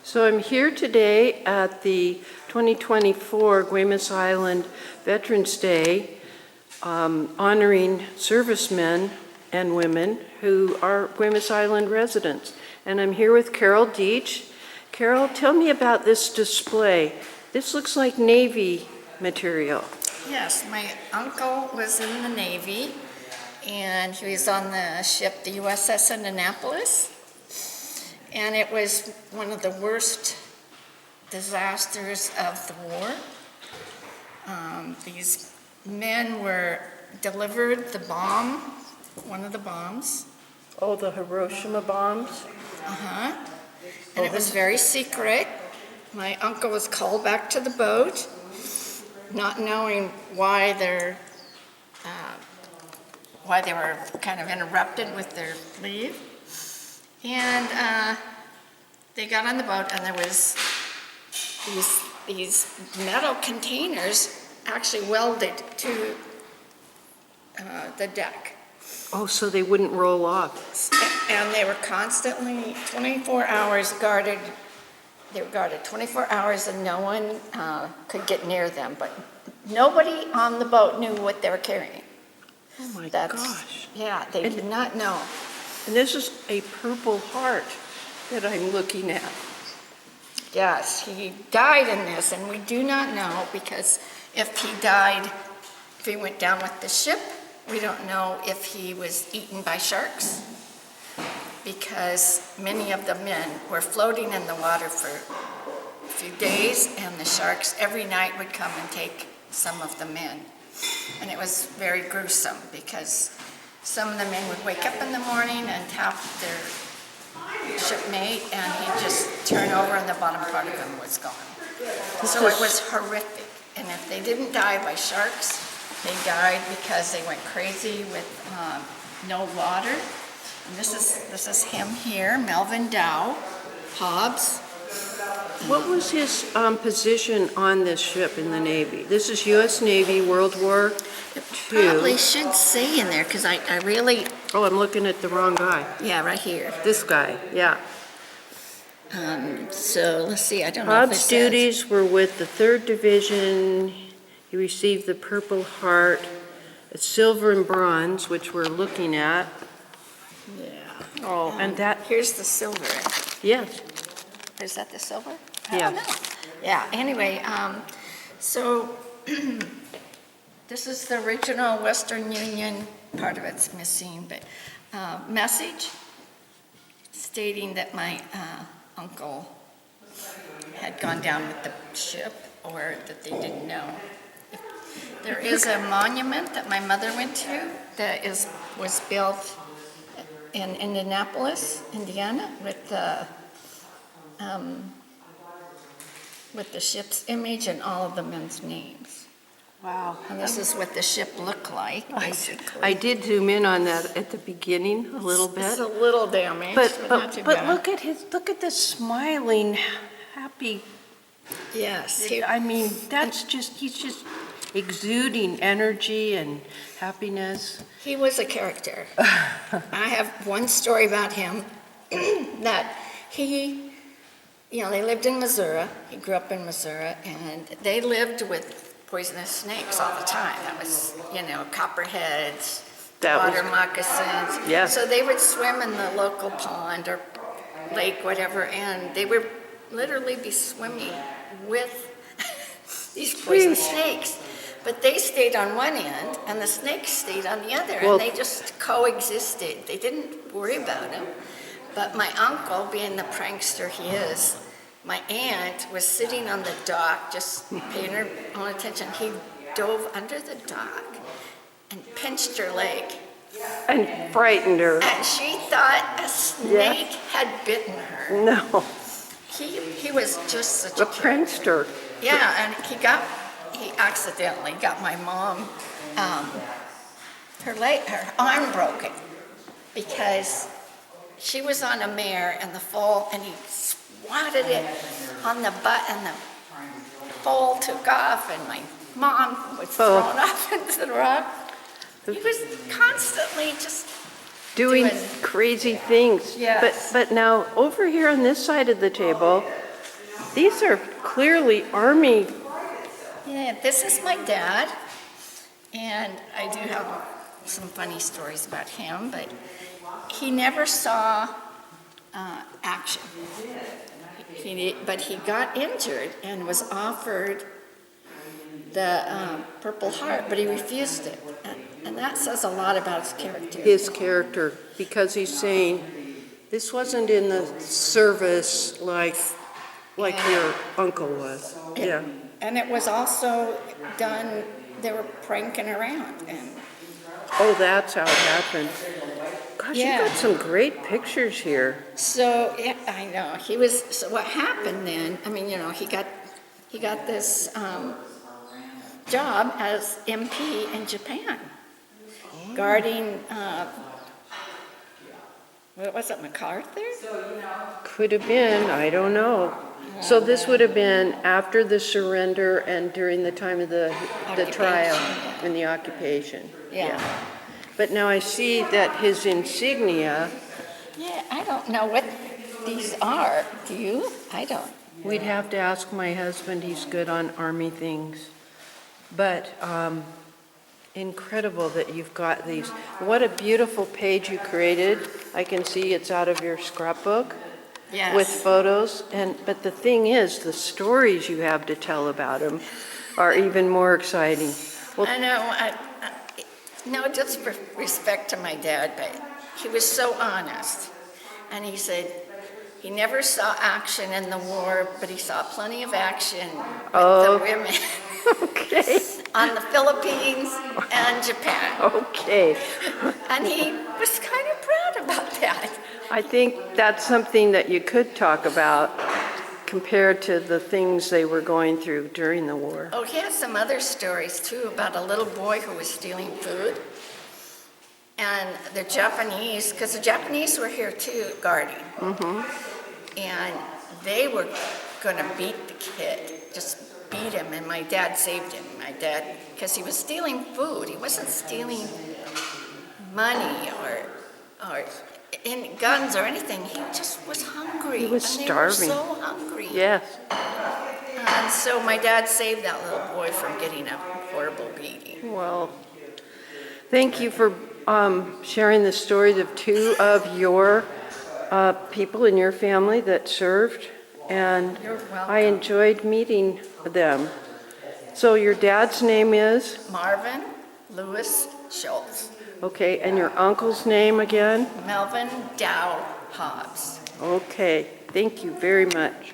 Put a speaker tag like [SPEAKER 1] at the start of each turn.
[SPEAKER 1] So I'm here today at the 2024 Guaymas Island Veterans Day, honoring servicemen and women who are Guaymas Island residents. And I'm here with Carol Deach. Carol, tell me about this display. This looks like Navy material.
[SPEAKER 2] Yes, my uncle was in the Navy, and he was on the ship, the USS Annapolis, and it was one of the worst disasters of the war. These men were delivered the bomb, one of the bombs.
[SPEAKER 1] Oh, the Hiroshima bombs?
[SPEAKER 2] And it was very secret. My uncle was called back to the boat, not knowing why they were kind of interrupted with their leave. And they got on the boat, and there was these metal containers actually welded to the deck.
[SPEAKER 1] Oh, so they wouldn't roll off.
[SPEAKER 2] And they were constantly 24 hours guarded. They were guarded 24 hours, and no one could get near them. But nobody on the boat knew what they were carrying.
[SPEAKER 1] Oh my gosh.
[SPEAKER 2] Yeah, they did not know.
[SPEAKER 1] And this is a Purple Heart that I'm looking at.
[SPEAKER 2] Yes, he died in this, and we do not know, because if he died, if he went down with the ship, we don't know if he was eaten by sharks, because many of the men were floating in the water for a few days, and the sharks every night would come and take some of the men. And it was very gruesome, because some of the men would wake up in the morning and tap their shipmate, and he'd just turn over and the bottom part of him was gone. So it was horrific. And if they didn't die by sharks, they died because they went crazy with no water. And this is him here, Melvin Dow Hobbs.
[SPEAKER 1] What was his position on this ship in the Navy? This is U.S. Navy, World War II.
[SPEAKER 2] Probably should say in there, because I really...
[SPEAKER 1] Oh, I'm looking at the wrong guy.
[SPEAKER 2] Yeah, right here.
[SPEAKER 1] This guy, yeah.
[SPEAKER 2] So let's see, I don't know if it
[SPEAKER 1] Hobbs'
[SPEAKER 2] says.
[SPEAKER 1] duties were with the 3rd Division. He received the Purple Heart, silver and bronze, which we're looking at.
[SPEAKER 2] Yeah.
[SPEAKER 1] Oh, and that,
[SPEAKER 2] Here's the silver.
[SPEAKER 1] yes.
[SPEAKER 2] Is that the silver?
[SPEAKER 1] Yeah.
[SPEAKER 2] I don't know. Yeah, anyway, so this is the original Western Union, part of it's missing, but message stating that my uncle had gone down with the ship, or that they didn't know. There is a monument that my mother went to that was built in Indianapolis, Indiana, with the ship's image and all of the men's names.
[SPEAKER 1] Wow.
[SPEAKER 2] And this is what the ship looked like, basically.
[SPEAKER 1] I did zoom in on that at the beginning a little bit.
[SPEAKER 2] It's a little damaged, but not too
[SPEAKER 1] But
[SPEAKER 2] bad.
[SPEAKER 1] look at this smiling, happy.
[SPEAKER 2] Yes.
[SPEAKER 1] I mean, he's just exuding energy and happiness.
[SPEAKER 2] He was a character. I have one story about him, that they lived in Missouri. He grew up in Missouri, and they lived with poisonous snakes all the time. That was, copperheads, water moccasins.
[SPEAKER 1] Yeah.
[SPEAKER 2] So they would swim in the local pond or lake, whatever, and they would literally be swimming with these poisonous snakes. But they stayed on one end, and the snakes stayed on the other, and they just coexisted. They didn't worry about them. But my uncle, being the prankster he is, my aunt was sitting on the dock, just paying her own attention. He dove under the dock and pinched her leg.
[SPEAKER 1] And frightened her.
[SPEAKER 2] And she thought a snake had bitten her.
[SPEAKER 1] No.
[SPEAKER 2] He was just such
[SPEAKER 1] A
[SPEAKER 2] a
[SPEAKER 1] prankster.
[SPEAKER 2] Yeah, and he accidentally got my mom, her arm broken, because she was on a mare and the foal, and he swatted it on the butt, and the foal took off, and my mom was thrown off into the rock. He was constantly just
[SPEAKER 1] doing crazy things.
[SPEAKER 2] Yes.
[SPEAKER 1] But now over here on this side of the table, These are clearly Army.
[SPEAKER 2] Yeah, this is my dad, and I do have some funny stories about him, but he never saw action. But he got injured and was offered the Purple Heart, but he refused it. And that says a lot about his character.
[SPEAKER 1] His character, because he's saying, this wasn't in the service like your uncle was. Yeah.
[SPEAKER 2] And it was also done, they were pranking around. And
[SPEAKER 1] Oh, that's how it happened. Gosh, you
[SPEAKER 2] Yeah.
[SPEAKER 1] got some great pictures here.
[SPEAKER 2] so, yeah, I know, so what happened then, I mean, he got this job as MP in Japan, guarding, what was it, MacArthur?
[SPEAKER 1] Could have been, I don't know. So this would have been after the surrender and during the time of the trial
[SPEAKER 2] Occupation,
[SPEAKER 1] and the occupation.
[SPEAKER 2] Yeah.
[SPEAKER 1] But now I see that his insignia,
[SPEAKER 2] Yeah, I don't know what these are. Do you? I don't.
[SPEAKER 1] we'd have to ask my husband, he's good on Army things. But incredible that you've got these. What a beautiful page you created. I can see it's out of your scrapbook.
[SPEAKER 2] Yes.
[SPEAKER 1] With photos, but the thing is, the stories you have to tell about him are even more exciting. Well,
[SPEAKER 2] I know. No, just respect to my dad, but he was so honest. And he said he never saw action in the war, but he saw plenty of action with the women
[SPEAKER 1] okay,
[SPEAKER 2] on the Philippines and Japan.
[SPEAKER 1] okay.
[SPEAKER 2] And he was kind of proud about that.
[SPEAKER 1] I think that's something that you could talk about compared to the things they were going through during the war.
[SPEAKER 2] Oh, he has some other stories too about a little boy who was stealing food. And the Japanese, because the Japanese were here too, guarding. And they were going to beat the kid, just beat him, and my dad saved him. My dad, because he was stealing food. He wasn't stealing money or in guns or anything. He just was hungry.
[SPEAKER 1] He was
[SPEAKER 2] and
[SPEAKER 1] starving.
[SPEAKER 2] They were so hungry.
[SPEAKER 1] Yes.
[SPEAKER 2] And so my dad saved that little boy from getting a horrible beating.
[SPEAKER 1] Well, thank you for sharing the stories of two of your people in your family that served, and
[SPEAKER 2] You're welcome.
[SPEAKER 1] I enjoyed meeting them. So your dad's name is?
[SPEAKER 2] Marvin Lewis Schultz.
[SPEAKER 1] Okay, and your uncle's name again?
[SPEAKER 2] Melvin Dow Hobbs.
[SPEAKER 1] Okay, thank you very much.